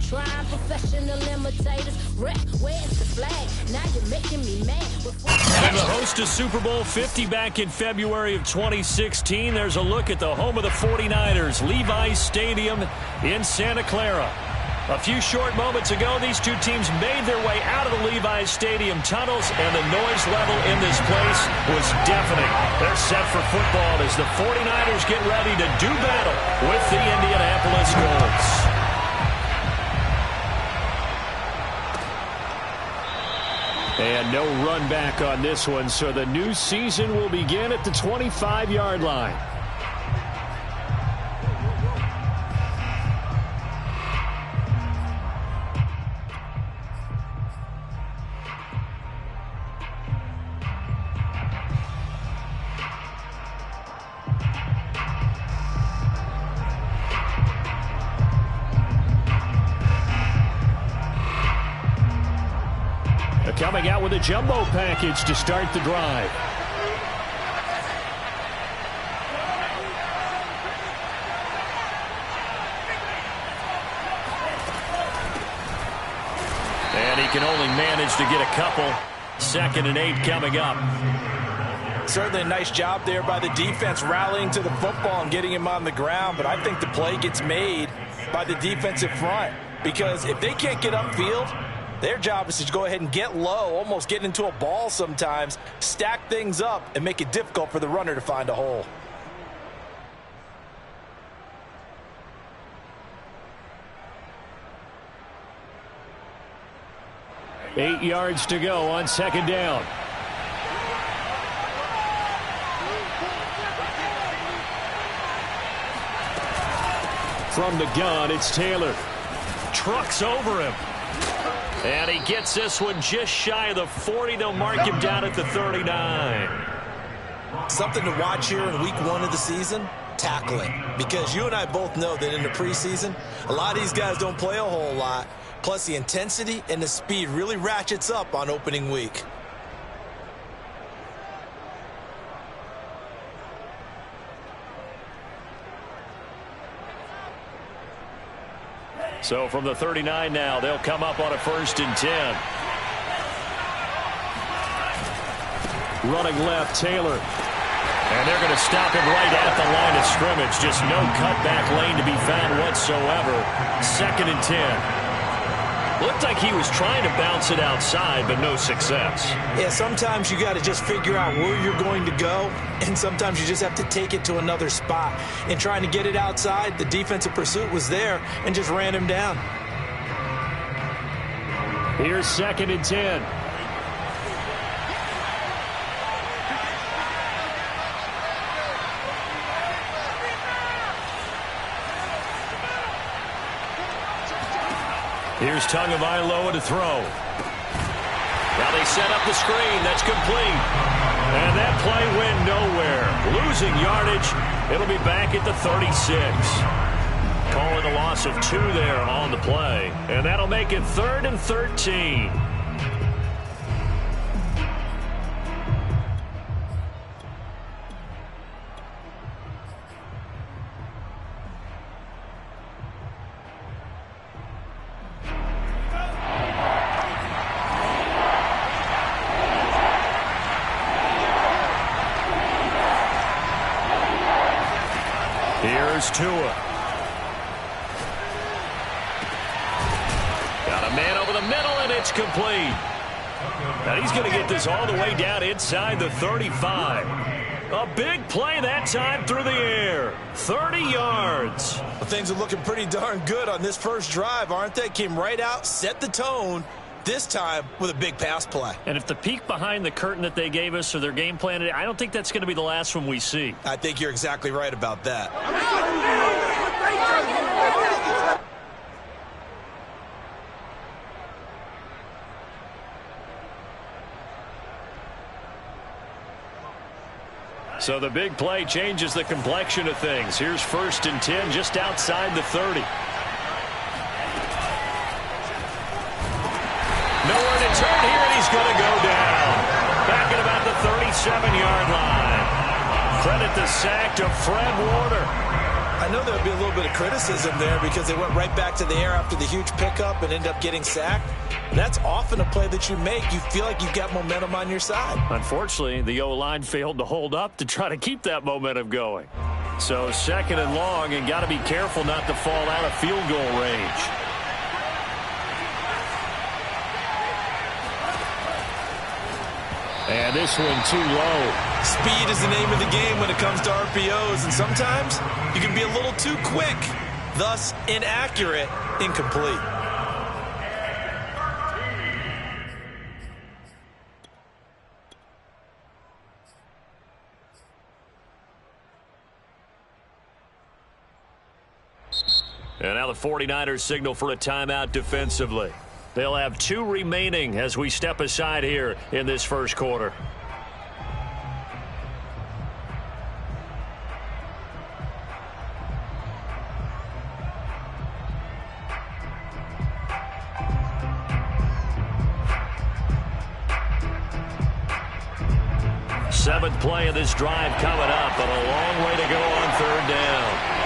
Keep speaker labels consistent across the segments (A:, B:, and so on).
A: trying professional imitators. Where's the flag? Now you're making me mad.
B: And the host of Super Bowl 50 back in February of 2016. There's a look at the home of the 49ers, Levi's Stadium in Santa Clara. A few short moments ago, these two teams made their way out of the Levi's Stadium tunnels, and the noise level in this place was deafening. They're set for football as the 49ers get ready to do battle with the Indianapolis Colts. And no run back on this one, so the new season will begin at the 25-yard line. Coming out with a jumbo package to start the drive. And he can only manage to get a couple. 2nd and 8 coming up.
C: Certainly a nice job there by the defense rallying to the football and getting him on the ground, but I think the play gets made by the defensive front, because if they can't get upfield, their job is to go ahead and get low, almost get into a ball sometimes, stack things up, and make it difficult for the runner to find a hole.
B: Eight yards to go on 2nd down. From the gun, it's Taylor. Trucks over him. And he gets this one just shy of the 40. They'll mark him down at the 39.
C: Something to watch here in week 1 of the season, tackling. Because you and I both know that in the preseason, a lot of these guys don't play a whole lot. Plus the intensity and the speed really ratchets up on opening week.
B: So from the 39 now, they'll come up on a 1st and 10. Running left, Taylor. And they're going to stop him right at the line of scrimmage. Just no cutback lane to be found whatsoever. 2nd and 10. Looked like he was trying to bounce it outside, but no success.
C: Yeah, sometimes you got to just figure out where you're going to go, and sometimes you just have to take it to another spot. And trying to get it outside, the defensive pursuit was there and just ran him down.
B: Here's 2nd and 10. Here's Tagovailoa to throw. Now they set up the screen. That's complete. And that play went nowhere. Losing yardage. It'll be back at the 36. Calling a loss of 2 there on the play. And that'll make it 3rd and 13. Here's Tua. Got a man over the middle, and it's complete. And he's going to get this all the way down inside the 35. A big play that time through the air. 30 yards.
C: Well, things are looking pretty darn good on this first drive, aren't they? Came right out, set the tone, this time with a big pass play.
B: And if the peek behind the curtain that they gave us or their game plan, I don't think that's going to be the last one we see.
C: I think you're exactly right about that.
B: So the big play changes the complexion of things. Here's 1st and 10 just outside the 30. Nowhere to turn here, and he's going to go down. Back at about the 37-yard line. Credit the sack to Fred Warner.
C: I know there'll be a little bit of criticism there because they went right back to the air after the huge pickup and ended up getting sacked. That's often a play that you make. You feel like you've got momentum on your side.
B: Unfortunately, the O-line failed to hold up to try to keep that momentum going. So 2nd and long, and got to be careful not to fall out of field goal range. And this one too low.
C: Speed is the name of the game when it comes to RPOs, and sometimes you can be a little too quick, thus inaccurate, incomplete.
B: And now the 49ers signal for a timeout defensively. They'll have 2 remaining as we step aside here in this first quarter. Seventh play of this drive coming up, but a long way to go on 3rd down.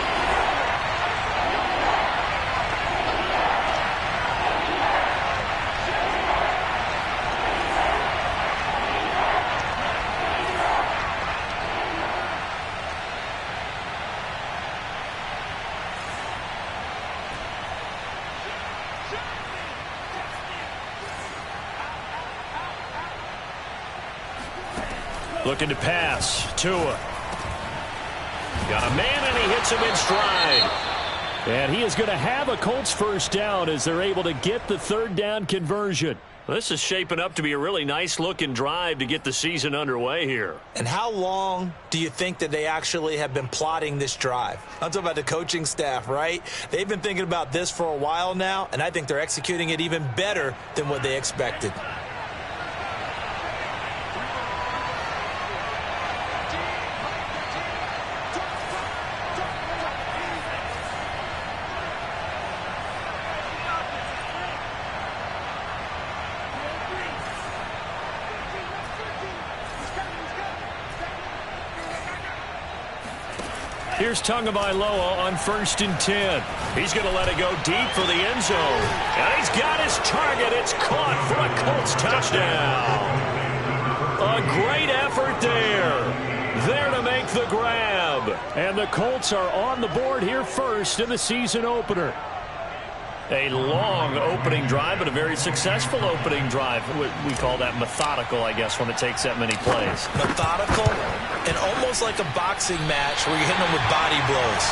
B: Looking to pass. Tua. Got a man, and he hits him in stride. And he is going to have a Colts first down as they're able to get the 3rd down conversion. This is shaping up to be a really nice-looking drive to get the season underway here.
C: And how long do you think that they actually have been plotting this drive? I'm talking about the coaching staff, right? They've been thinking about this for a while now, and I think they're executing it even better than what they expected.
B: Here's Tagovailoa on 1st and 10. He's going to let it go deep for the end zone. And he's got his target. It's caught for a Colts touchdown. A great effort there. There to make the grab. And the Colts are on the board here first in the season opener. A long opening drive, but a very successful opening drive. We call that methodical, I guess, when it takes that many plays.
C: Methodical and almost like a boxing match where you're hitting them with body blows.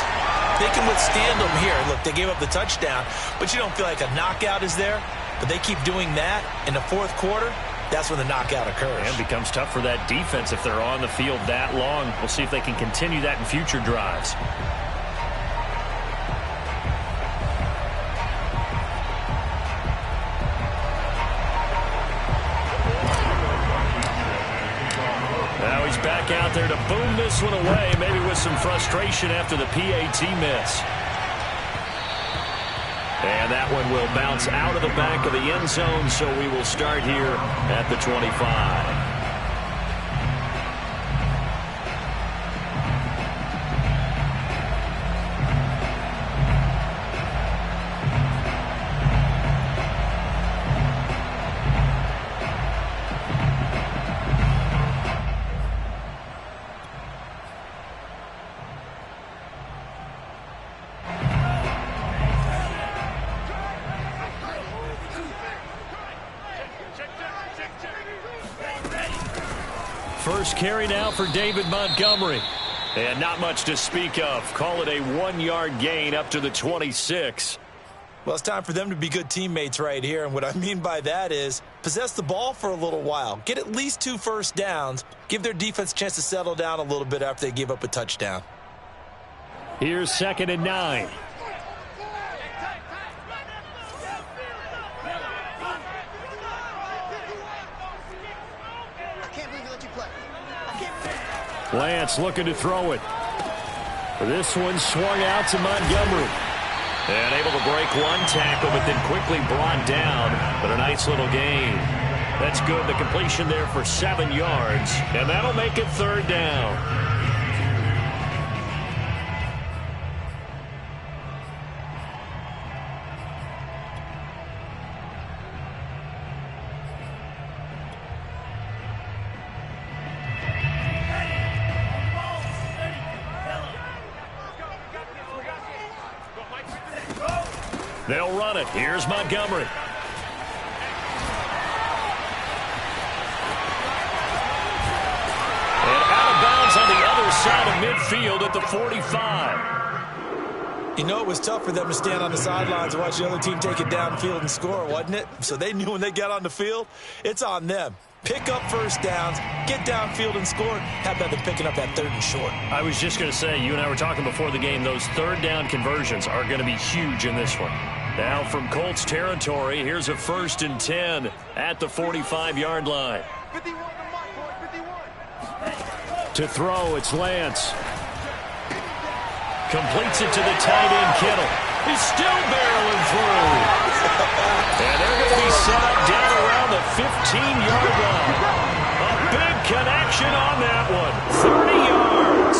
C: They can withstand them here. Look, they gave up the touchdown, but you don't feel like a knockout is there. But they keep doing that in the 4th quarter. That's when the knockout occurs.
B: And it becomes tough for that defense if they're on the field that long. We'll see if they can continue that in future drives. Now he's back out there to boom this one away, maybe with some frustration after the PAT miss. And that one will bounce out of the back of the end zone, so we will start here at the 25. First carry now for David Montgomery. And not much to speak of. Call it a 1-yard gain up to the 26.
C: Well, it's time for them to be good teammates right here. And what I mean by that is possess the ball for a little while. Get at least 2 first downs. Give their defense a chance to settle down a little bit after they give up a touchdown.
B: Here's 2nd and 9. Lance looking to throw it. This one swung out to Montgomery. And able to break one tackle, but then quickly brought down. But a nice little gain. That's good. The completion there for 7 yards. And that'll make it 3rd down. They'll run it. Here's Montgomery. And out of bounds on the other side of midfield at the 45.
C: You know, it was tough for them to stand on the sidelines and watch the other team take it downfield and score, wasn't it? So they knew when they got on the field, it's on them. Pick up first downs, get downfield and score. How about them picking up that 3rd and short?
B: I was just going to say, you and I were talking before the game, those 3rd down conversions are going to be huge in this one. Now from Colts territory, here's a 1st and 10 at the 45-yard line.
D: 51 to Mike, boy, 51.
B: To throw, it's Lance. Completes it to the tight end, Kittle. He's still barreling through. And they're going to be set up down around the 15-yard line. A big connection on that one. 30 yards.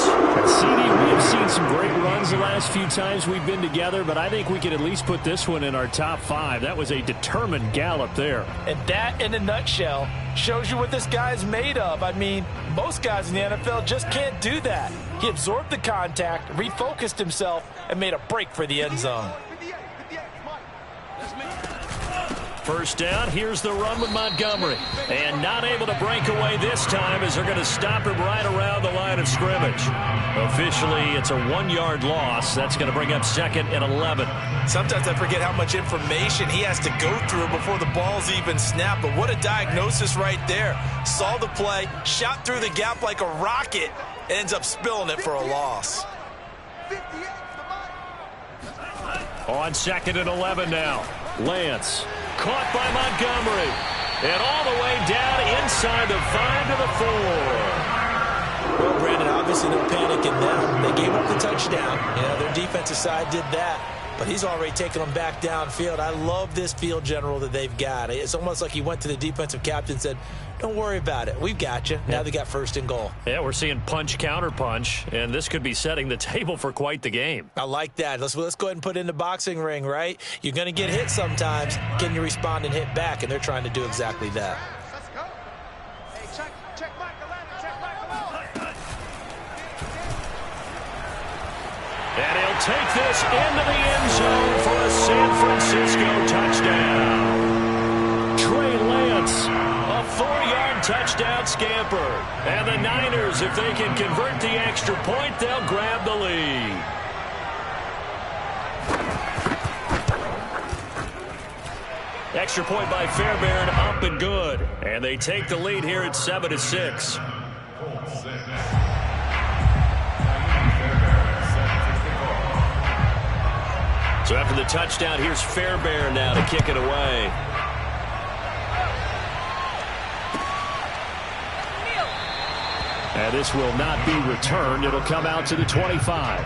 B: CD, we have seen some great runs the last few times we've been together, but I think we could at least put this one in our top 5. That was a determined gallop there.
C: And that, in a nutshell, shows you what this guy's made of. I mean, most guys in the NFL just can't do that. He absorbed the contact, refocused himself, and made a break for the end zone.
D: 58, Mike. Let's make it.
B: First down, here's the run with Montgomery. And not able to break away this time as they're going to stop him right around the line of scrimmage. Officially, it's a 1-yard loss. That's going to bring up 2nd and 11.
C: Sometimes I forget how much information he has to go through before the ball's even snapped. But what a diagnosis right there. Saw the play, shot through the gap like a rocket, and ends up spilling it for a loss.
D: 58 to Mike.
B: On 2nd and 11 now. Lance. Caught by Montgomery. And all the way down inside the 5 to the 4. Well, Brandon, obviously no panic in them. They gave up the touchdown. You know, their defensive side did that. But he's already taken them back downfield. I love this field general that they've got. It's almost like he went to the defensive captain and said, don't worry about it. We've got you. Now they got 1st and goal. Yeah, we're seeing punch, counter punch, and this could be setting the table for quite the game.
C: I like that. Let's go ahead and put it in the boxing ring, right? You're going to get hit sometimes. Can you respond and hit back? And they're trying to do exactly that.
D: Let's go. Hey, check Mike, Atlanta, check Mike,
B: And he'll take this into the end zone for a San Francisco touchdown. Trey Lance, a 4-yard touchdown scamper. And the Niners, if they can convert the extra point, they'll grab the lead. Extra point by Fairbairn, up and good. And they take the lead here at 7-6. So after the touchdown, here's Fairbairn now to kick it away. And this will not be returned. It'll come out to the 25.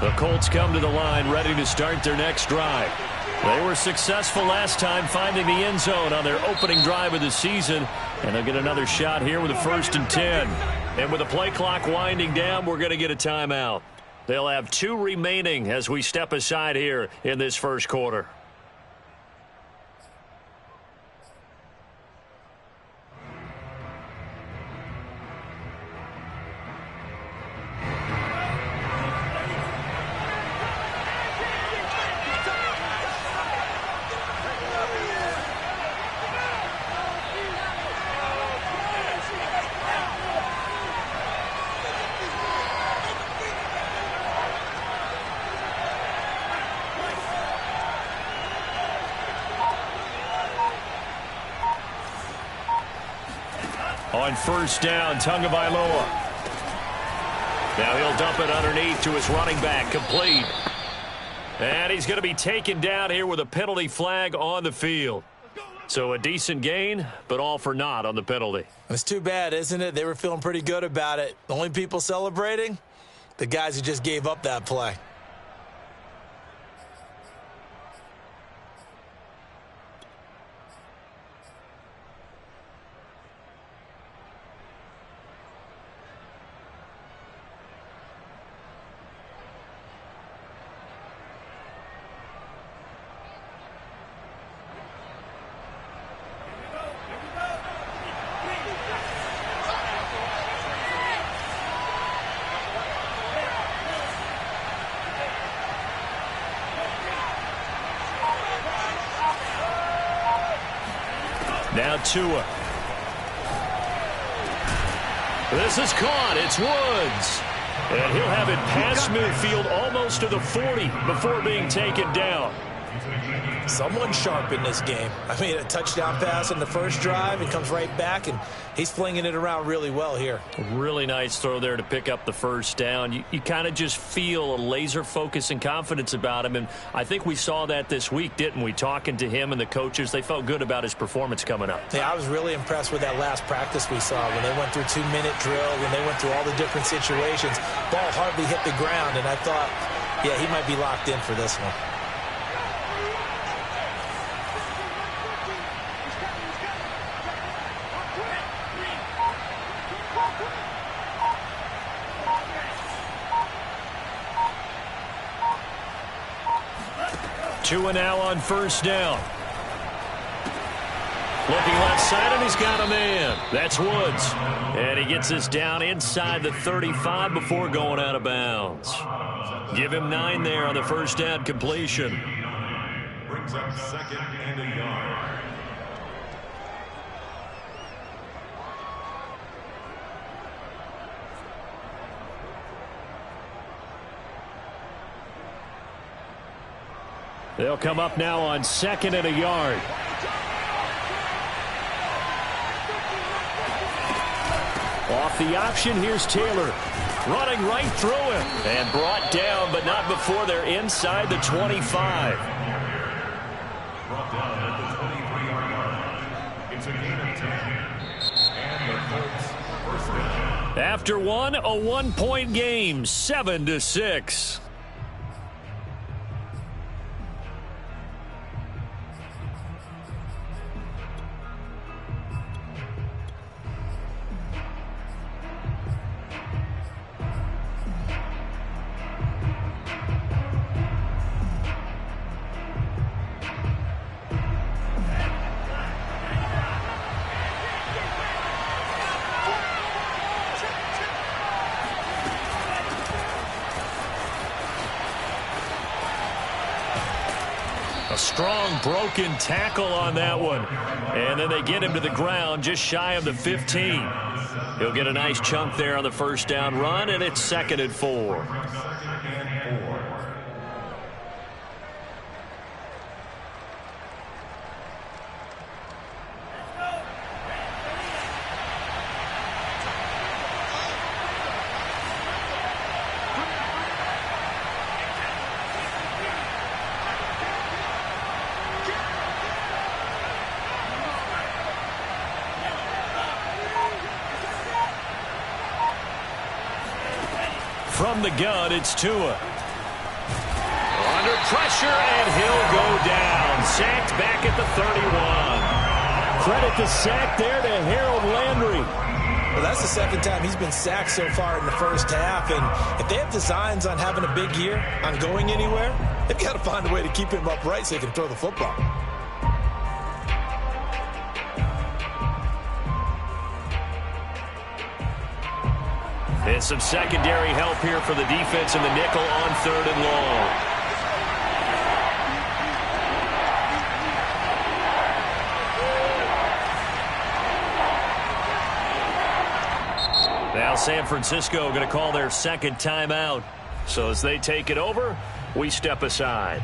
B: The Colts come to the line ready to start their next drive. They were successful last time finding the end zone on their opening drive of the season, and they'll get another shot here with a 1st and 10. And with the play clock winding down, we're going to get a timeout. They'll have 2 remaining as we step aside here in this first quarter. On first down, Tagovailoa. Now he'll dump it underneath to his running back, complete. And he's going to be taken down here with a penalty flag on the field. So a decent gain, but all for naught on the penalty.
C: It's too bad, isn't it? They were feeling pretty good about it. The only people celebrating, the guys who just gave up that play.
B: Now Tua. This is caught. It's Woods. And he'll have it past midfield almost to the 40 before being taken down.
C: Someone sharp in this game. I mean, a touchdown pass in the first drive and comes right back, and he's flinging it around really well here.
B: Really nice throw there to pick up the first down. You kind of just feel a laser focus and confidence about him, and I think we saw that this week, didn't we? Talking to him and the coaches, they felt good about his performance coming up.
C: Yeah, I was really impressed with that last practice we saw when they went through 2-minute drill, when they went through all the different situations. Ball hardly hit the ground, and I thought, yeah, he might be locked in for this one.
B: Tua now on first down. Looking left side, and he's got a man. That's Woods. And he gets us down inside the 35 before going out of bounds. Give him 9 there on the first down completion.
E: Brings up 2nd and a yard.
B: They'll come up now on 2nd and a yard. Off the option, here's Taylor. Running right through him. And brought down, but not before they're inside the 25.
E: Brought down at the 23-yard line. It's a gain of 10. And the Colts first down.
B: After one, a 1-point game, 7-6. A strong broken tackle on that one. And then they get him to the ground just shy of the 15. He'll get a nice chunk there on the first down run, and it's 2nd and 4. From the gun, it's Tua. Under pressure, and he'll go down. Sacked back at the 31. Credit the sack there to Harold Landry.
C: Well, that's the second time he's been sacked so far in the first half, and if they have designs on having a big year, on going anywhere, they've got to find a way to keep him upright so he can throw the football.
B: And some secondary help here for the defense in the nickel on 3rd and long. Now San Francisco going to call their second timeout. So as they take it over, we step aside.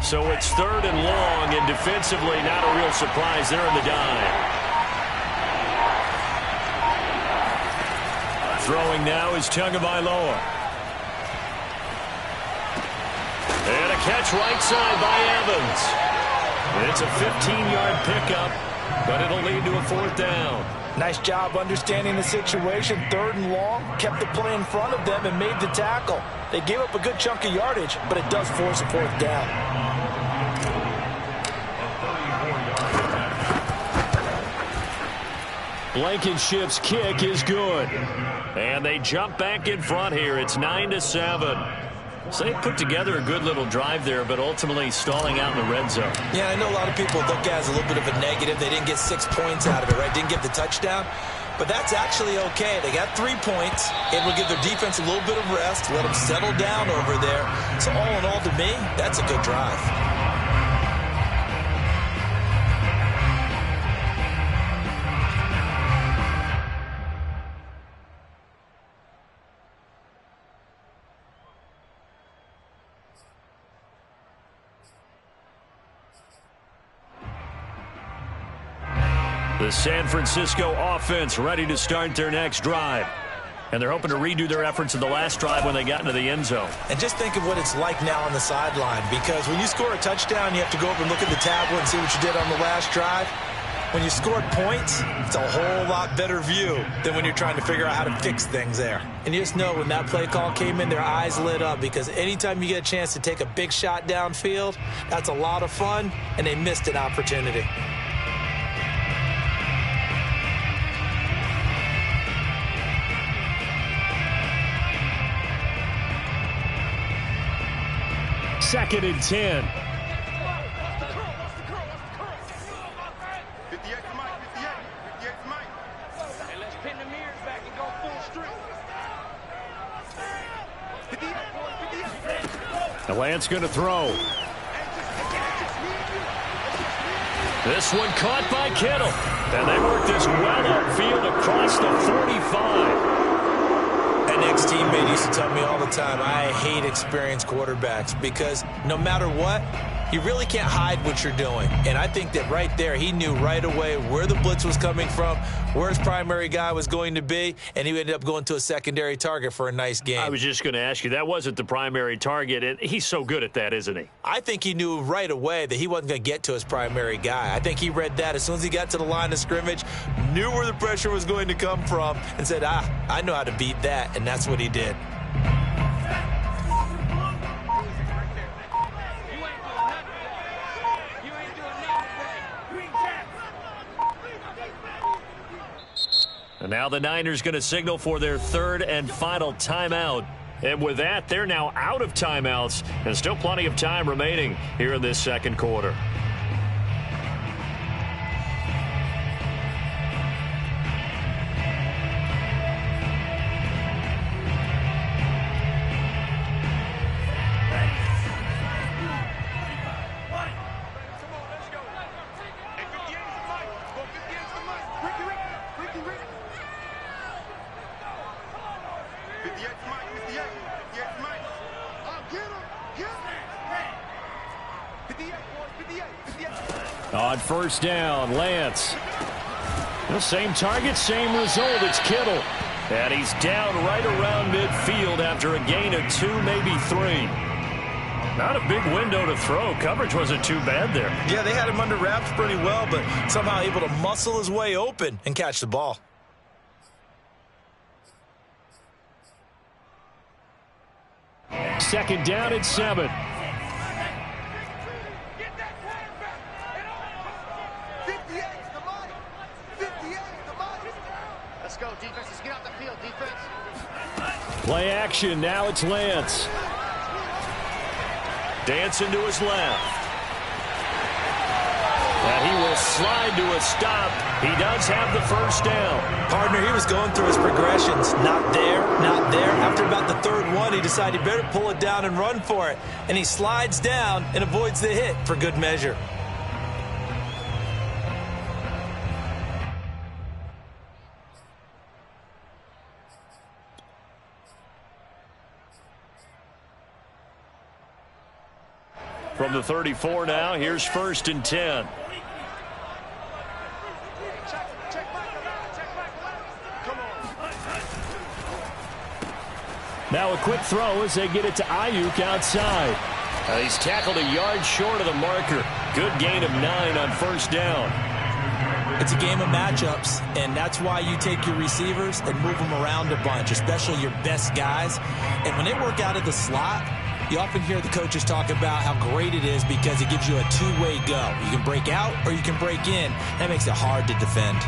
B: So it's 3rd and long, and defensively not a real surprise there in the dime. Throwing now is Tagovailoa. And a catch right side by Evans. It's a 15-yard pickup, but it'll lead to a 4th down.
C: Nice job understanding the situation. 3rd and long, kept the play in front of them and made the tackle. They gave up a good chunk of yardage, but it does force a 4th down.
B: Blankenship's kick is good. And they jump back in front here. It's 9-7. So they put together a good little drive there, but ultimately stalling out in the red zone.
C: Yeah, I know a lot of people look at it as a little bit of a negative. They didn't get 6 points out of it, right? Didn't get the touchdown. But that's actually okay. They got 3 points. It will give their defense a little bit of rest, let them settle down over there. So all in all, to me, that's a good drive.
B: The San Francisco offense ready to start their next drive. And they're hoping to redo their efforts in the last drive when they got into the end zone.
C: And just think of what it's like now on the sideline, because when you score a touchdown, you have to go over and look at the tablet and see what you did on the last drive. When you scored points, it's a whole lot better view than when you're trying to figure out how to fix things there. And you just know when that play call came in, their eyes lit up, because anytime you get a chance to take a big shot downfield, that's a lot of fun, and they missed an opportunity.
B: Second and 10.
D: 58 to Mike, 58 to Mike. Hey, let's pin the mirrors back and go full strength. 58, boys, 58.
B: The Lance going to throw. This one caught by Kittle. And they work this well upfield across the 45.
C: An ex-teammate used to tell me all the time, I hate experienced quarterbacks, because no matter what, you really can't hide what you're doing. And I think that right there, he knew right away where the blitz was coming from, where his primary guy was going to be, and he ended up going to a secondary target for a nice game.
B: I was just going to ask you, that wasn't the primary target, and he's so good at that, isn't he?
C: I think he knew right away that he wasn't going to get to his primary guy. I think he read that as soon as he got to the line of scrimmage, knew where the pressure was going to come from, and said, I know how to beat that, and that's what he did.
B: And now the Niners going to signal for their 3rd and final timeout. And with that, they're now out of timeouts, and still plenty of time remaining here in this second quarter. On first down, Lance. The same target, same result. It's Kittle. And he's down right around midfield after a gain of 2, maybe 3. Not a big window to throw. Coverage wasn't too bad there.
C: Yeah, they had him under wraps pretty well, but somehow able to muscle his way open and catch the ball.
B: Second down and 7. Play action. Now it's Lance. Dancing to his left. And he will slide to a stop. He does have the first down.
C: Partner, he was going through his progressions. Not there, not there. After about the 3rd one, he decided he better pull it down and run for it. And he slides down and avoids the hit for good measure.
B: From the 34 now, here's 1st and 10. Now a quick throw as they get it to Ayuk outside. He's tackled a yard short of the marker. Good gain of 9 on first down.
C: It's a game of matchups, and that's why you take your receivers and move them around a bunch, especially your best guys. And when they work out of the slot, you often hear the coaches talk about how great it is because it gives you a two-way go. You can break out or you can break in. That makes it hard to defend.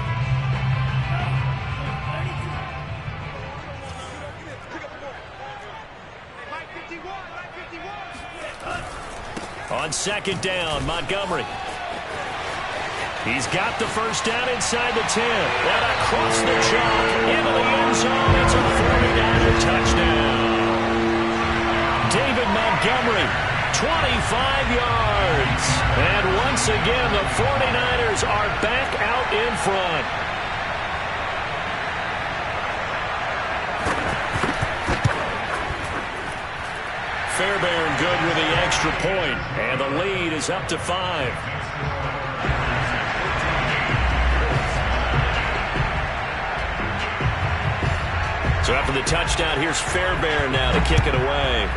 B: On second down, Montgomery. He's got the first down inside the 10. And across the chalk into the end zone. It's a 49er touchdown. David Montgomery, 25 yards. And once again, the 49ers are back out in front. Fairbairn good with the extra point. And the lead is up to 5. So after the touchdown, here's Fairbairn now to kick it away.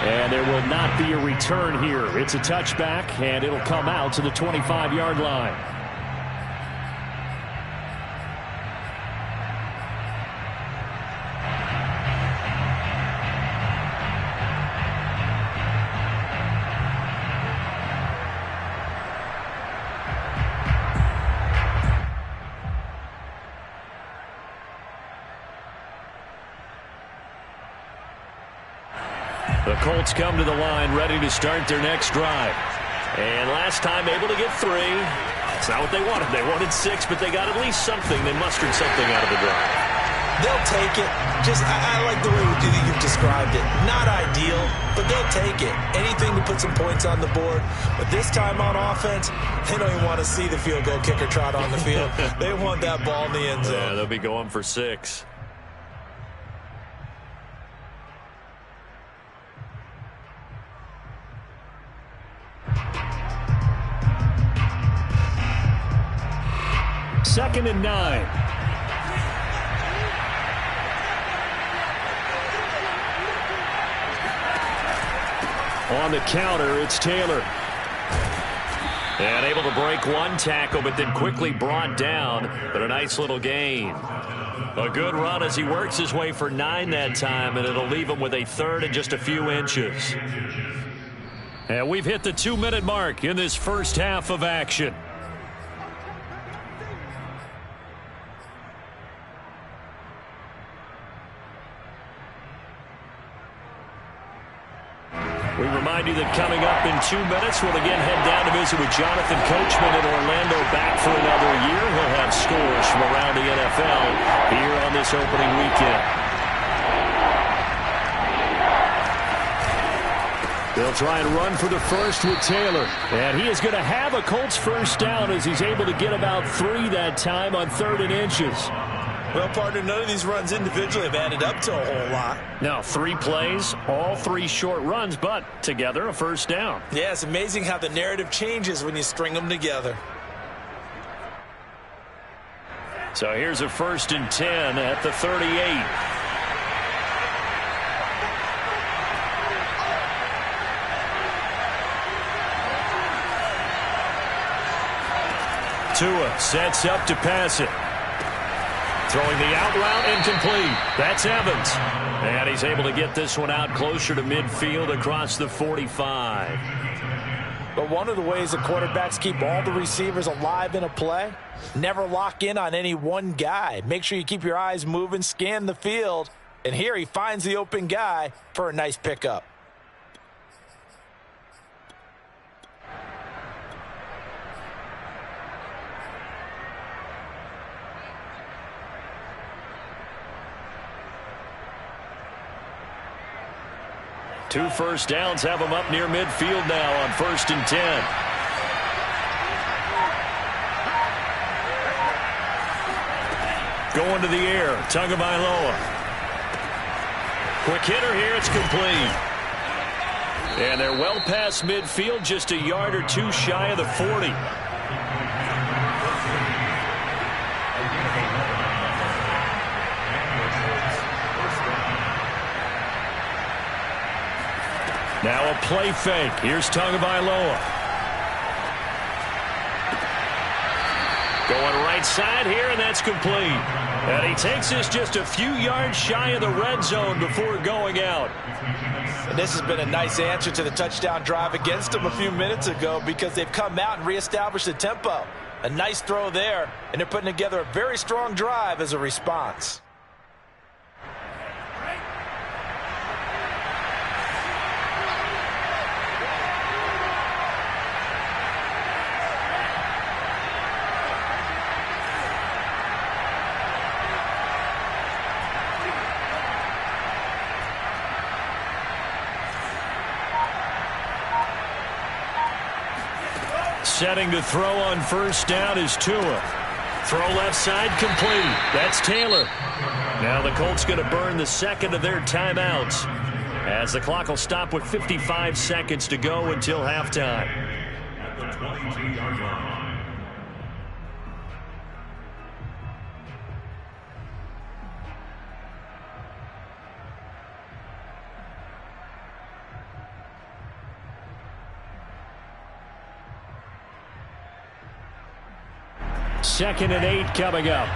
B: And there will not be a return here. It's a touchback, and it'll come out to the 25-yard line. The Colts come to the line ready to start their next drive. And last time able to get 3. It's not what they wanted. They wanted 6, but they got at least something. They mustered something out of the drive.
C: They'll take it. I like the way you've described it. Not ideal, but they'll take it. Anything to put some points on the board. But this time on offense, they don't even want to see the field goal kicker trot on the field. They want that ball in the end zone.
B: Yeah, they'll be going for 6. Second and 9. On the counter, it's Taylor. And able to break one tackle, but then quickly brought down. But a nice little gain. A good run as he works his way for 9 that time, and it'll leave him with a third and just a few inches. And we've hit the 2-minute mark in this first half of action. We remind you that coming up in 2 minutes, we'll again head down to visit with Jonathan Coachman in Orlando, back for another year. He'll have scores from around the NFL here on this opening weekend. They'll try and run for the first with Taylor. And he is going to have a Colts first down as he's able to get about 3 that time on 3rd and inches.
C: Well, partner, none of these runs individually have added up to a whole lot.
B: Now, 3 plays, all 3 short runs, but together a first down.
C: Yeah, it's amazing how the narrative changes when you string them together.
B: So here's a 1st and 10 at the 38. Tua sets up to pass it. Throwing the out route, incomplete. That's Evans. And he's able to get this one out closer to midfield across the 45.
C: But one of the ways the quarterbacks keep all the receivers alive in a play, never lock in on any one guy. Make sure you keep your eyes moving, scan the field. And here he finds the open guy for a nice pickup.
B: Two first downs have him up near midfield now on 1st and 10. Going to the air, Tagovailoa. Quick hitter here, it's complete. And they're well past midfield, just a yard or 2 shy of the 40. Now a play fake. Here's Tagovailoa. Going right side here, and that's complete. And he takes this just a few yards shy of the red zone before going out.
C: And this has been a nice answer to the touchdown drive against them a few minutes ago because they've come out and reestablished the tempo. A nice throw there, and they're putting together a very strong drive as a response.
B: Setting to throw on first down is Tua. Throw left side complete. That's Taylor. Now the Colts going to burn the second of their timeouts as the clock will stop with 55 seconds to go until halftime.
E: At the 22-yard line.
B: Second and 8 coming up.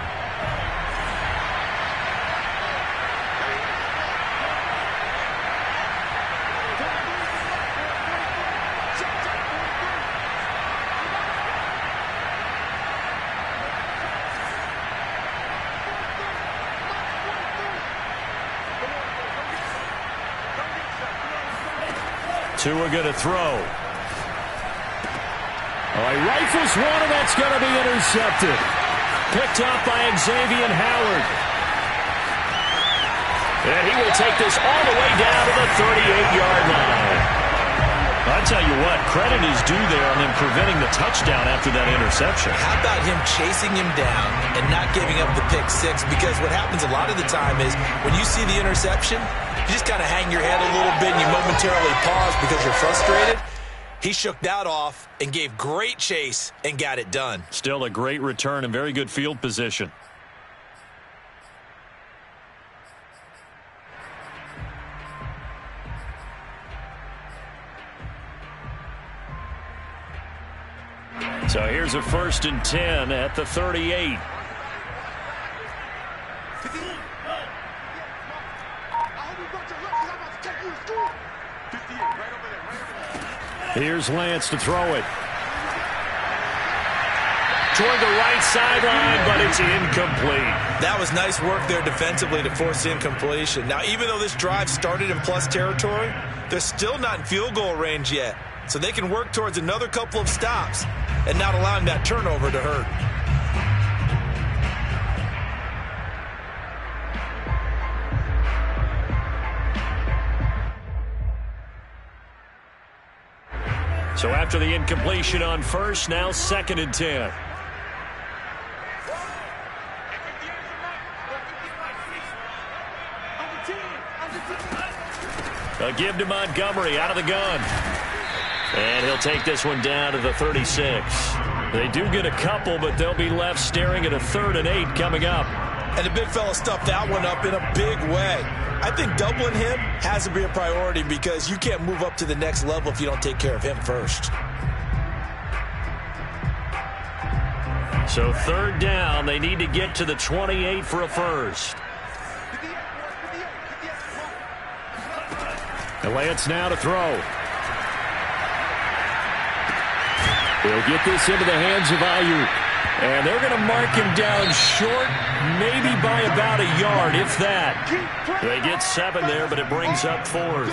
B: Tua going to throw. He rifles one, and that's going to be intercepted. Picked up by Xavier Howard. And he will take this all the way down to the 38-yard line. I'll tell you what, credit is due there on them preventing the touchdown after that interception.
C: How about him chasing him down and not giving up the pick six? Because what happens a lot of the time is when you see the interception, you just kind of hang your head a little bit and you momentarily pause because you're frustrated. He shook that off and gave great chase and got it done.
B: Still a great return and very good field position. So here's a 1st and 10 at the 38. Here's Lance to throw it. Toward the right sideline, but it's incomplete.
C: That was nice work there defensively to force incompletion. Now, even though this drive started in plus territory, they're still not in field goal range yet. So they can work towards another couple of stops and not allowing that turnover to hurt.
B: So after the incompletion on first, now 2nd and 10. A give to Montgomery out of the gun. And he'll take this one down to the 36. They do get a couple, but they'll be left staring at a 3rd and 8 coming up.
C: And the big fella stuffed that one up in a big way. I think doubling him has to be a priority because you can't move up to the next level if you don't take care of him first.
B: So 3rd down, they need to get to the 28 for a first. And Lance now to throw. He'll get this into the hands of Ayuk. And they're going to mark him down short, maybe by about a yard, if that. They get 7 there, but it brings up 4th.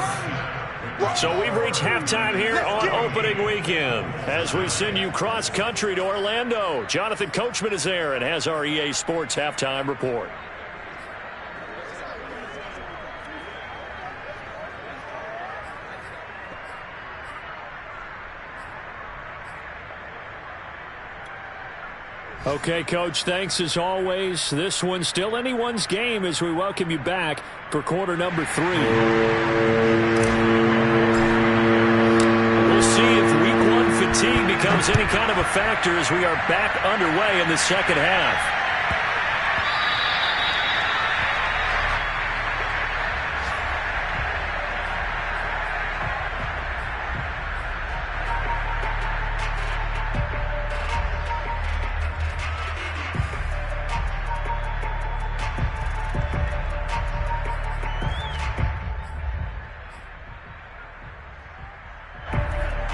B: So we've reached halftime here on opening weekend. As we send you cross-country to Orlando, Jonathan Coachman is there and has our EA Sports halftime report. Okay, Coach, thanks as always. This one's still anyone's game as we welcome you back for quarter number 3. We'll see if week 1 fatigue becomes any kind of a factor as we are back underway in the second half.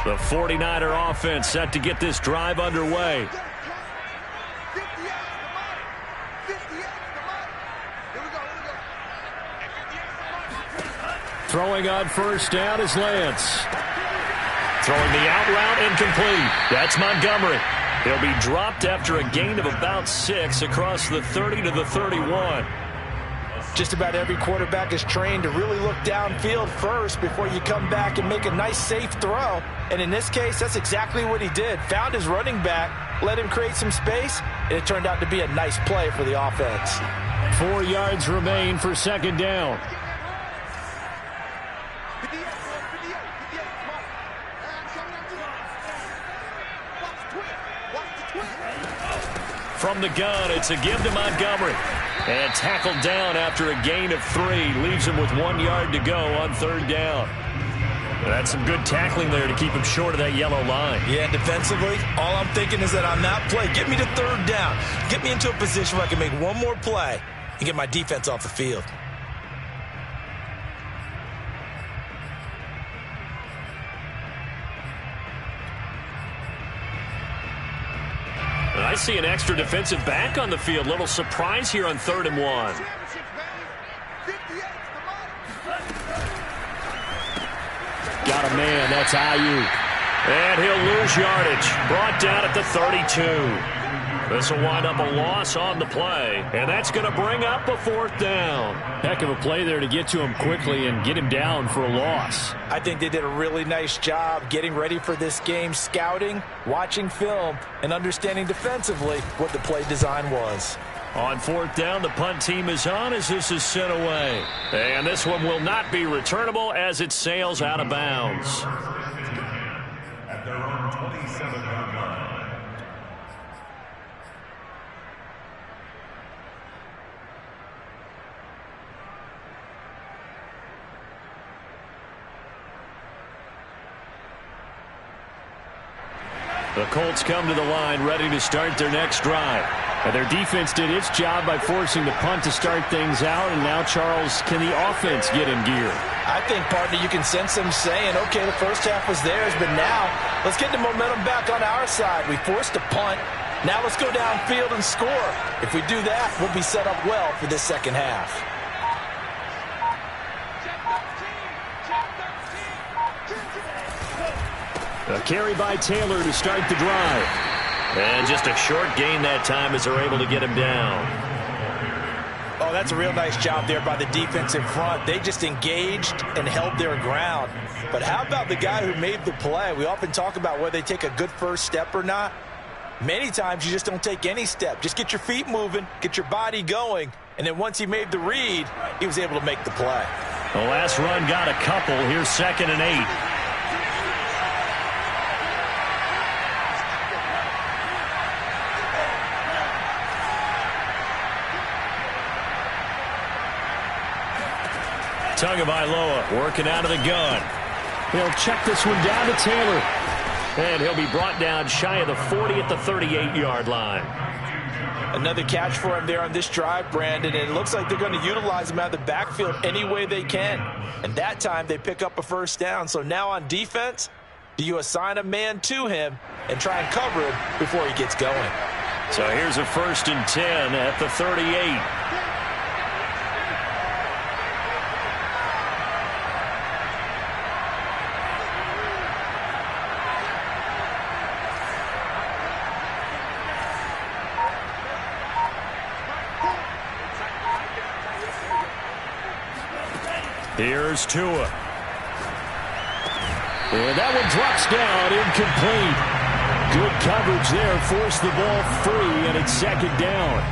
B: The 49er offense set to get this drive underway. Throwing on first down is Lance. Throwing the out route incomplete. That's Montgomery. He'll be dropped after a gain of about 6 across the 30 to the 31.
C: Just about every quarterback is trained to really look downfield first before you come back and make a nice, safe throw. And in this case, that's exactly what he did. Found his running back, let him create some space, and it turned out to be a nice play for the offense.
B: 4 yards remain for second down. From the gun, it's a give to Montgomery. And tackled down after a gain of 3. Leaves him with 1 yard to go on third down. That's some good tackling there to keep him short of that yellow line.
C: Yeah, defensively, all I'm thinking is that on that play, get me to third down. Get me into a position where I can make one more play and get my defense off the field.
B: I see an extra defensive back on the field. Little surprise here on 3rd and 1. Got a man. That's Ayuk. And he'll lose yardage. Brought down at the 32. This will wind up a loss on the play. And that's going to bring up a 4th down. Heck of a play there to get to him quickly and get him down for a loss.
C: I think they did a really nice job getting ready for this game, scouting, watching film, and understanding defensively what the play design was.
B: On 4th down, the punt team is on as this is sent away. And this one will not be returnable as it sails out of bounds.
E: At their own 27-yard line.
B: The Colts come to the line ready to start their next drive. And their defense did its job by forcing the punt to start things out. And now, Charles, can the offense get in gear?
C: I think, partner, you can sense them saying, okay, the first half was theirs, but now let's get the momentum back on our side. We forced a punt. Now let's go downfield and score. If we do that, we'll be set up well for this second half.
B: A carry by Taylor to start the drive. And just a short gain that time as they're able to get him down.
C: Oh, that's a real nice job there by the defense in front. They just engaged and held their ground. But how about the guy who made the play? We often talk about whether they take a good first step or not. Many times you just don't take any step. Just get your feet moving, get your body going, and then once he made the read, he was able to make the play.
B: The last run got a couple. Here's 2nd and 8. Tagovailoa working out of the gun. He'll check this one down to Taylor. And he'll be brought down shy of the 40 at the 38-yard line.
C: Another catch for him there on this drive, Brandon, and it looks like they're going to utilize him out of the backfield any way they can. And that time they pick up a first down. So now on defense, do you assign a man to him and try and cover him before he gets going?
B: So here's a 1st and 10 at the 38. Here's Tua. And that one drops down, incomplete. Good coverage there, forced the ball free, and it's 2nd down.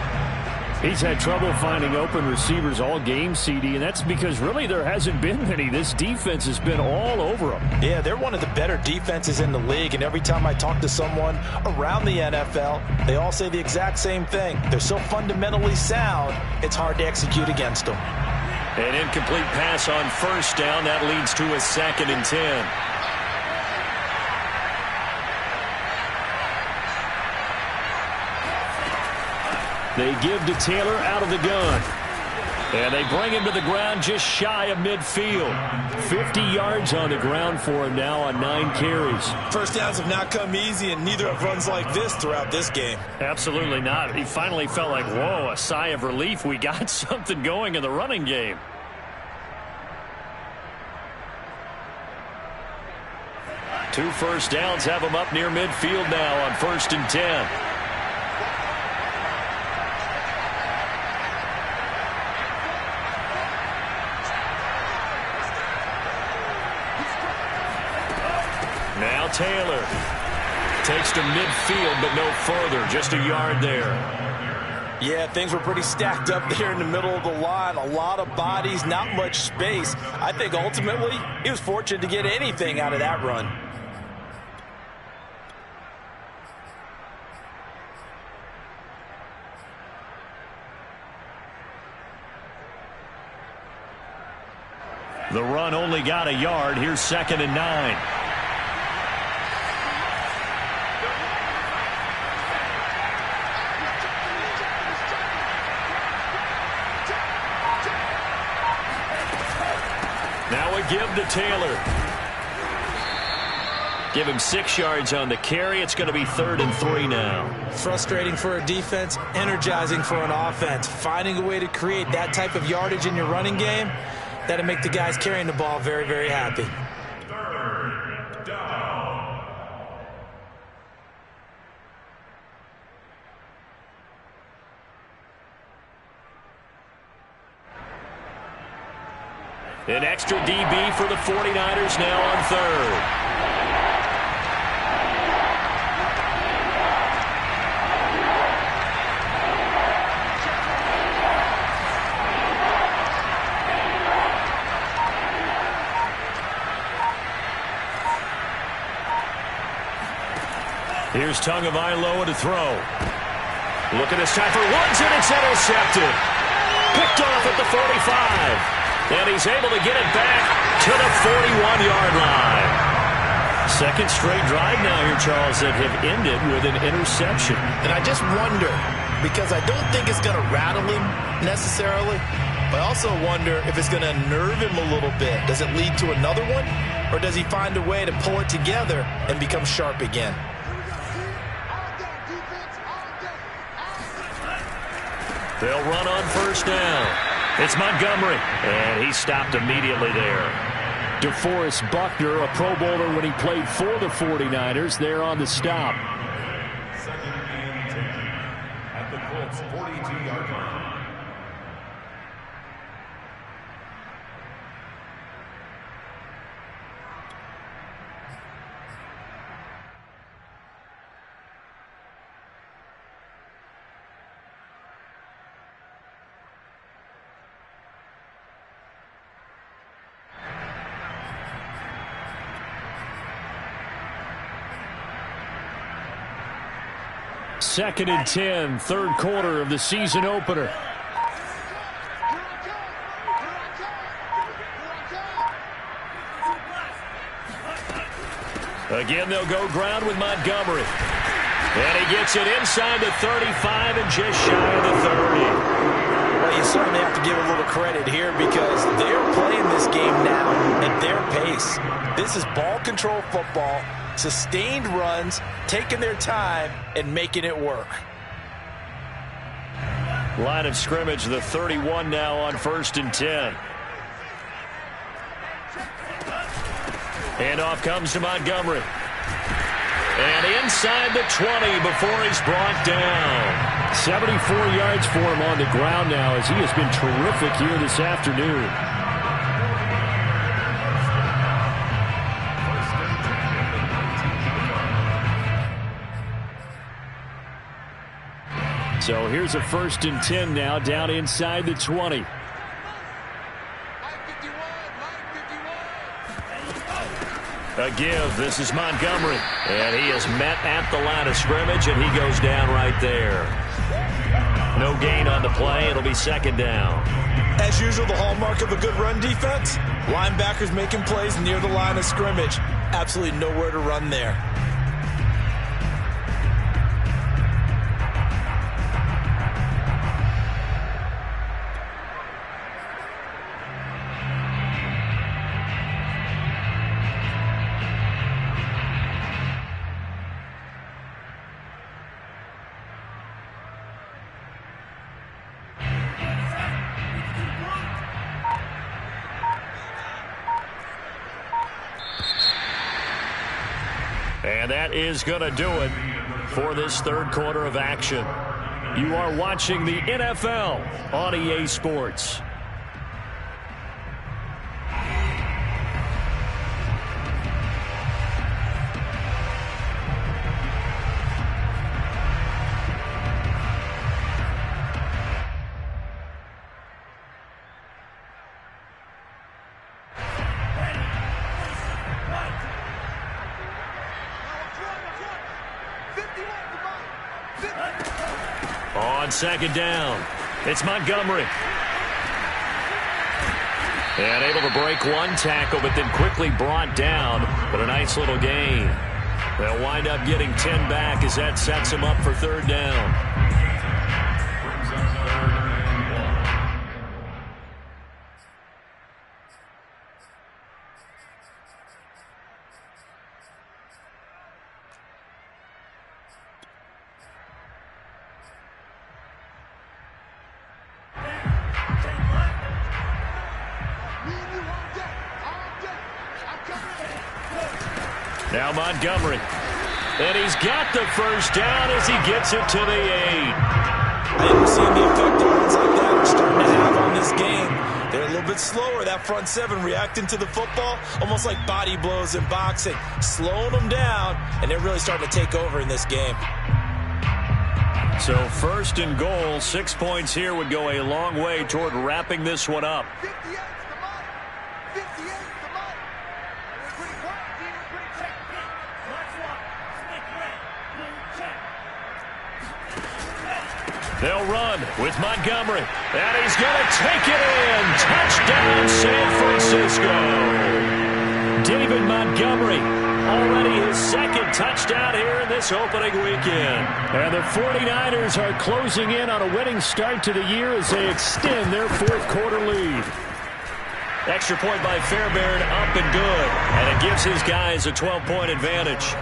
B: He's had trouble finding open receivers all game, CD, and that's because really there hasn't been many. This defense has been all over them.
C: Yeah, they're one of the better defenses in the league, and every time I talk to someone around the NFL, they all say the exact same thing. They're so fundamentally sound, it's hard to execute against them.
B: An incomplete pass on 1st down. That leads to a 2nd and 10. They give to Taylor out of the gun. And they bring him to the ground just shy of midfield. 50 yards on the ground for him now on 9 carries.
C: First downs have not come easy, and neither have runs like this throughout this game.
B: Absolutely not. He finally felt like, whoa, a sigh of relief. We got something going in the running game. Two first downs have him up near midfield now on 1st and 10. Now Taylor takes to midfield, but no further, just a yard there.
C: Yeah, things were pretty stacked up there in the middle of the line. A lot of bodies, not much space. I think ultimately he was fortunate to get anything out of that run.
B: The run only got a yard. Here's 2nd and 9. Now a give to Taylor. Give him 6 yards on the carry. It's going to be 3rd and 3 now.
C: Frustrating for a defense, energizing for an offense. Finding a way to create that type of yardage in your running game, that'll make the guys carrying the ball very, very happy.
E: 3rd down.
B: An extra DB for the 49ers now on 3rd. Here's Tagovailoa to throw. Looking this time for Woods, and it's intercepted. Picked off at the 45. And he's able to get it back to the 41-yard line. Second straight drive now here, Charles, that have ended with an interception.
F: And I just wonder, because I don't think it's going to rattle him necessarily, but I also wonder if it's going to nerve him a little bit. Does it lead to another one? Or does he find a way to pull it together and become sharp again?
B: They'll run on 1st down. It's Montgomery, and he stopped immediately there. DeForest Buckner, a Pro Bowler when he played for the 49ers, there on the stop.
E: 2nd and 10 at the Colts 42-yard line.
B: Second and 10, 3rd quarter of the season opener. Again, they'll go ground with Montgomery. And he gets it inside the 35 and just shy of the 30.
C: Well, you certainly have to give a little credit here because they're playing this game now at their pace. This is ball control football. Sustained runs, taking their time, and making it work.
B: Line of scrimmage, the 31 now on 1st and 10. And off comes to Montgomery. And inside the 20 before he's brought down. 74 yards for him on the ground now as he has been terrific here this afternoon. So here's a 1st and 10 now down inside the 20. A give. This is Montgomery. And he is met at the line of scrimmage, and he goes down right there. No gain on the play. It'll be 2nd down.
C: As usual, the hallmark of a good run defense, linebackers making plays near the line of scrimmage. Absolutely nowhere to run there.
B: And that is going to do it for this third quarter of action. You are watching the NFL on EA Sports. On second down, it's Montgomery. And able to break one tackle, but then quickly brought down. But a nice little gain. They'll wind up getting 10 back as that sets them up for third down. Now Montgomery. And he's got the first down as he gets it to the 8.
C: I haven't seen the effect of runs like that are starting to have on this game. They're a little bit slower, that front seven, reacting to the football, almost like body blows in boxing, slowing them down, and they're really starting to take over in this game.
B: So first and goal, 6 points here would go a long way toward wrapping this one up. They'll run with Montgomery. And he's going to take it in. Touchdown, San Francisco. David Montgomery, already his second touchdown here in this opening weekend. And the 49ers are closing in on a winning start to the year as they extend their fourth quarter lead. Extra point by Fairbairn, up and good. And it gives his guys a 12-point advantage.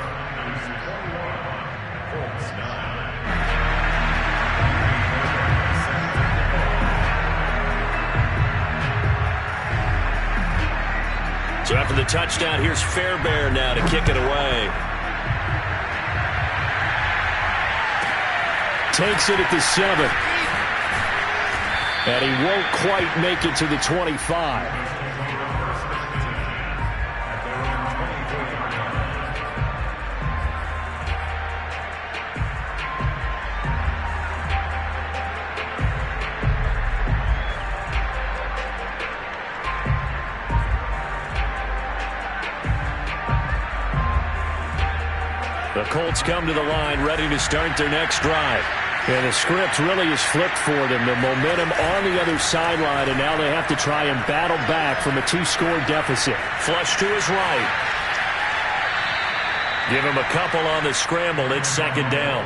B: So after the touchdown, here's Fairbairn now to kick it away. Takes it at the 7. And he won't quite make it to the 25. The Colts come to the line, ready to start their next drive. And the script really is flipped for them. The momentum on the other sideline, and now they have to try and battle back from a 2-score deficit. Flush to his right. Give him a couple on the scramble. It's second down.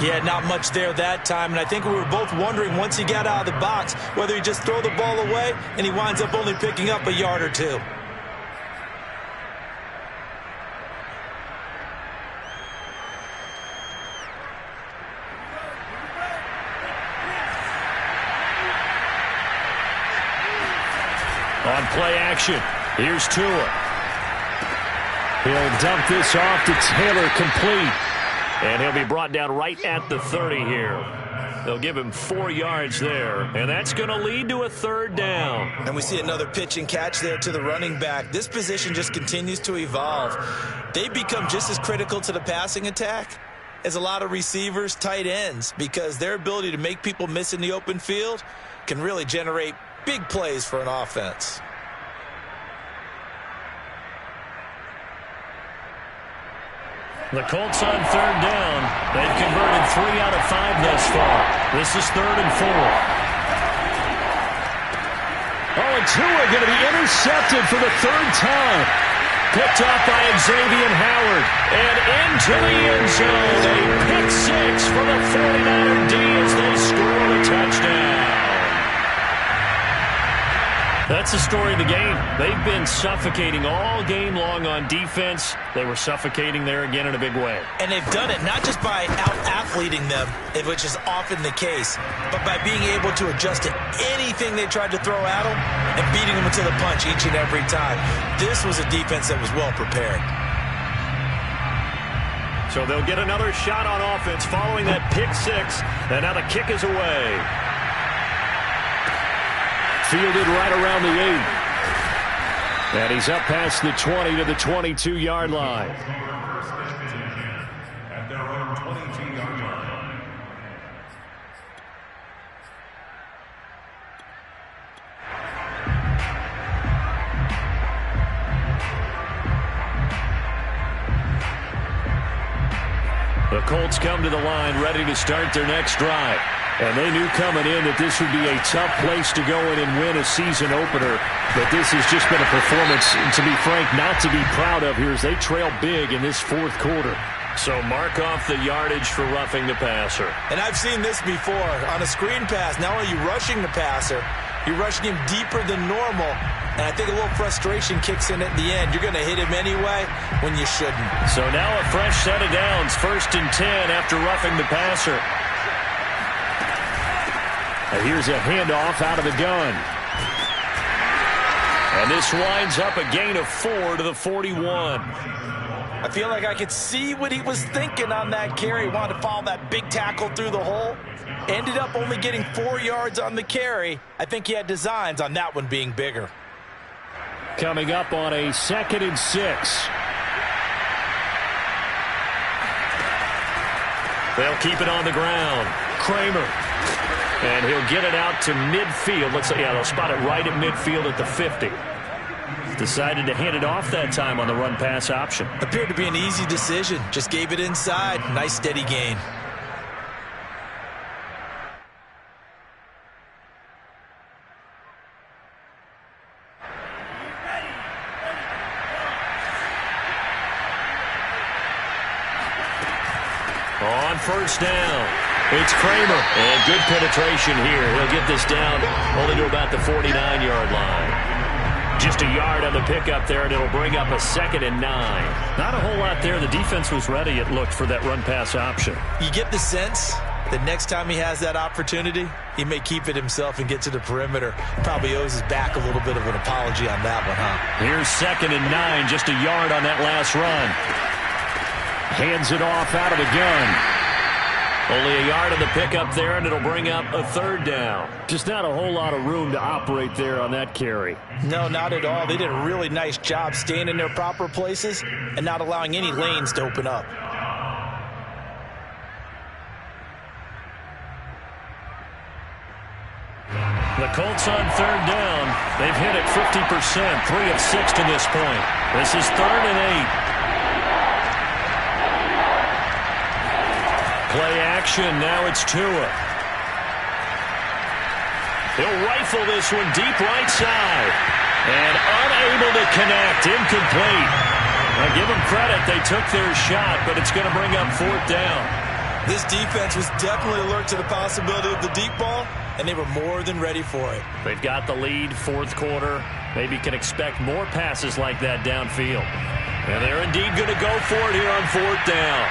C: Yeah, not much there that time, and I think we were both wondering once he got out of the box whether he just throw the ball away, and he winds up only picking up a yard or two.
B: On play action, here's Tua. He'll dump this off to Taylor, complete. And he'll be brought down right at the 30 here. They'll give him 4 yards there, and that's going to lead to a third down.
C: And we see another pitch and catch there to the running back. This position just continues to evolve. They become just as critical to the passing attack as a lot of receivers, tight ends, because their ability to make people miss in the open field can really generate big plays for an offense.
B: The Colts on third down. They've converted 3 out of 5 thus far. This is 3rd and 4. Oh, and Tua going to be intercepted for the 3rd time. Picked off by Xavier Howard. And into the end zone. A pick 6 for the 49er D as they score a touchdown. That's the story of the game. They've been suffocating all game long on defense. They were suffocating there again in a big way.
C: And they've done it not just by out-athleting them, which is often the case, but by being able to adjust to anything they tried to throw at them and beating them to the punch each and every time. This was a defense that was well prepared.
B: So they'll get another shot on offense following that pick six. And now the kick is away. Fielded right around the 8. And he's up past the 20 to the 22-yard line.
E: At their own 22-yard line.
B: The Colts come to the line ready to start their next drive. And they knew coming in that this would be a tough place to go in and win a season opener. But this has just been a performance, to be frank, not to be proud of here as they trail big in this fourth quarter. So mark off the yardage for roughing the passer.
C: And I've seen this before. On a screen pass, not only are you rushing the passer, you're rushing him deeper than normal. And I think a little frustration kicks in at the end. You're going to hit him anyway when you shouldn't.
B: So now a fresh set of downs, 1st and 10 after roughing the passer. And here's a handoff out of the gun. And this winds up a gain of 4 to the 41.
C: I feel like I could see what he was thinking on that carry. He wanted to follow that big tackle through the hole. Ended up only getting 4 yards on the carry. I think he had designs on that one being bigger.
B: Coming up on a 2nd and 6. They'll keep it on the ground. Kramer. And he'll get it out to midfield. Let's say, yeah, they'll spot it right at midfield at the 50. Decided to hand it off that time on the run-pass option.
C: Appeared to be an easy decision. Just gave it inside. Nice steady gain.
B: On 1st down, it's Kramer. And good penetration here. He'll get this down only to about the 49-yard line. Just a yard on the pickup there, and it'll bring up a 2nd and 9. Not a whole lot there. The defense was ready, it looked, for that run-pass option.
C: You get the sense that next time he has that opportunity, he may keep it himself and get to the perimeter. Probably owes his back a little bit of an apology on that one, huh?
B: Here's 2nd and 9, just a yard on that last run. Hands it off out of the gun. Only a yard on the pickup there, and it'll bring up a 3rd down. Just not a whole lot of room to operate there on that carry.
C: No, not at all. They did a really nice job staying in their proper places and not allowing any lanes to open up.
B: The Colts on 3rd down. They've hit it 50%, 3 of 6 to this point. This is 3rd and 8. Play action, now it's Tua. He'll rifle this one deep right side. And unable to connect, incomplete. Now give them credit, they took their shot, but it's going to bring up 4th down.
C: This defense was definitely alert to the possibility of the deep ball, and they were more than ready for it.
B: They've got the lead, 4th quarter. Maybe can expect more passes like that downfield. And they're indeed going to go for it here on 4th down.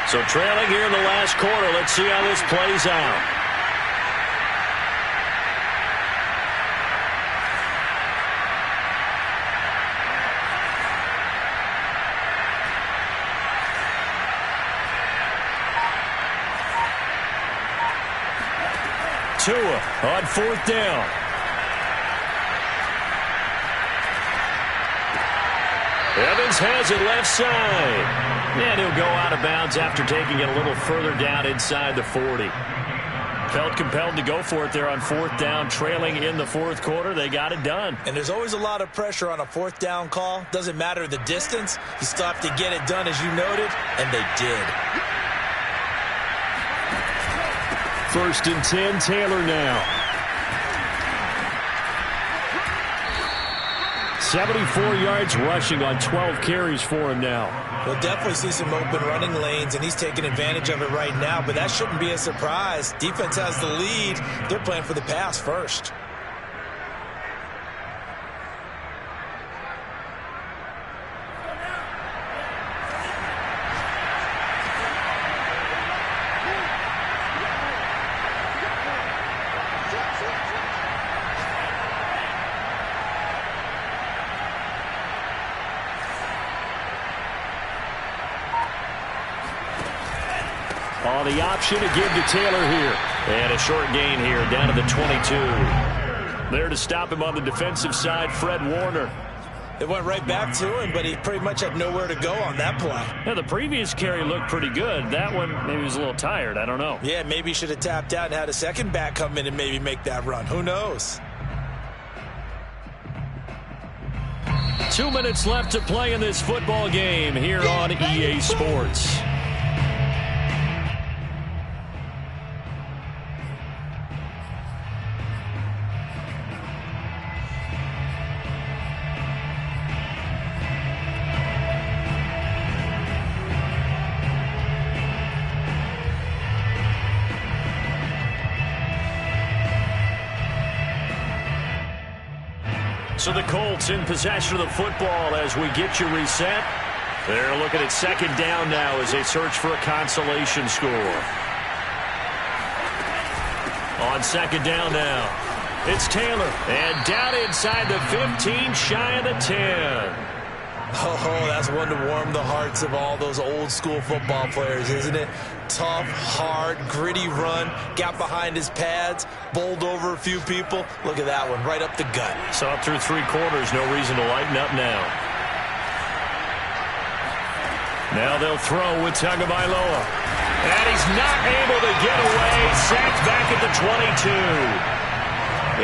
B: So trailing here in the last quarter, let's see how this plays out. Tua on 4th down. Evans has it left side. And he'll go out of bounds after taking it a little further down inside the 40. Felt compelled to go for it there on 4th down, trailing in the 4th quarter. They got it done.
C: And there's always a lot of pressure on a 4th down call. Doesn't matter the distance. You still have to get it done, as you noted, and they did.
B: 1st and 10, Taylor now. 74 yards rushing on 12 carries for him now.
C: We'll definitely see some open running lanes, and he's taking advantage of it right now, but that shouldn't be a surprise. Defense has the lead. They're playing for the pass first.
B: Now the option to give to Taylor here. And a short gain here down to the 22. There to stop him on the defensive side, Fred Warner.
C: It went right back to him, but he pretty much had nowhere to go on that play.
B: Yeah, the previous carry looked pretty good. That one, maybe he was a little tired. I don't know.
C: Yeah, maybe he should have tapped out and had a second back come in and maybe make that run. Who knows?
B: 2 minutes left to play in this football game here on EA Sports. So the Colts in possession of the football as we get you reset. They're looking at second down now as they search for a consolation score. On second down now, it's Taylor. And down inside the 15, shy of the 10.
C: Oh, that's one to warm the hearts of all those old school football players, isn't it? Tough, hard, gritty run, got behind his pads, bowled over a few people. Look at that one, right up the gut.
B: So up through 3 quarters, no reason to lighten up now. Now they'll throw with Tagovailoa. And he's not able to get away. Sacked back at the 22.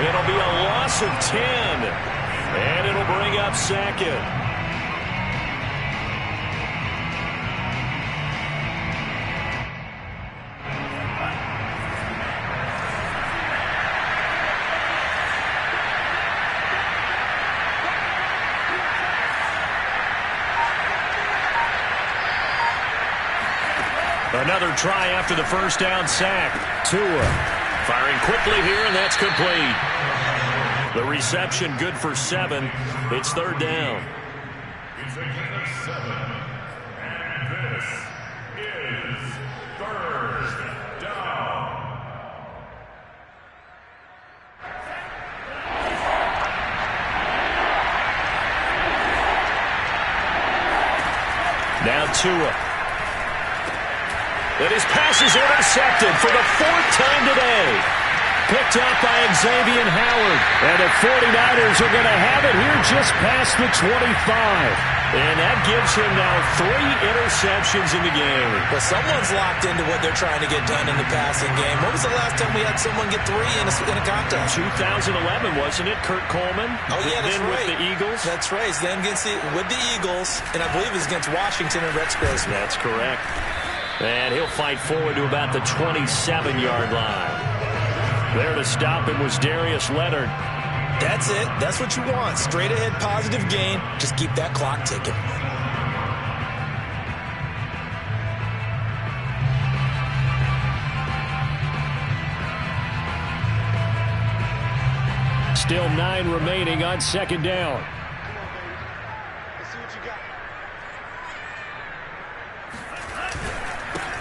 B: It'll be a loss of 10. And it'll bring up second. Another try after the first down sack. Tua firing quickly here, and that's complete. The reception good for 7. It's third down.
E: It's a gain of 7. And this is third down.
B: Now Tua. And his pass is intercepted for the 4th time today. Picked up by Xavier Howard. And the 49ers are going to have it here just past the 25. And that gives him now 3 interceptions in the game.
C: Well, someone's locked into what they're trying to get done in the passing game. When was the last time we had someone get 3 in a contest?
B: 2011, wasn't it? Kurt Coleman.
C: Oh, yeah, that's
B: then
C: right.
B: with the Eagles.
C: That's right. Then with the Eagles, and I believe it was against Washington and Rex Grossman.
B: That's correct. And he'll fight forward to about the 27-yard line. There to stop him was Darius Leonard.
C: That's it. That's what you want. Straight ahead positive gain. Just keep that clock ticking.
B: Still 9 remaining on second down.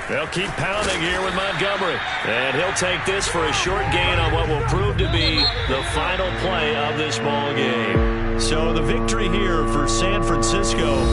B: They'll keep pounding here with Montgomery. And he'll take this for a short gain on what will prove to be the final play of this ball game. So the victory here for San Francisco.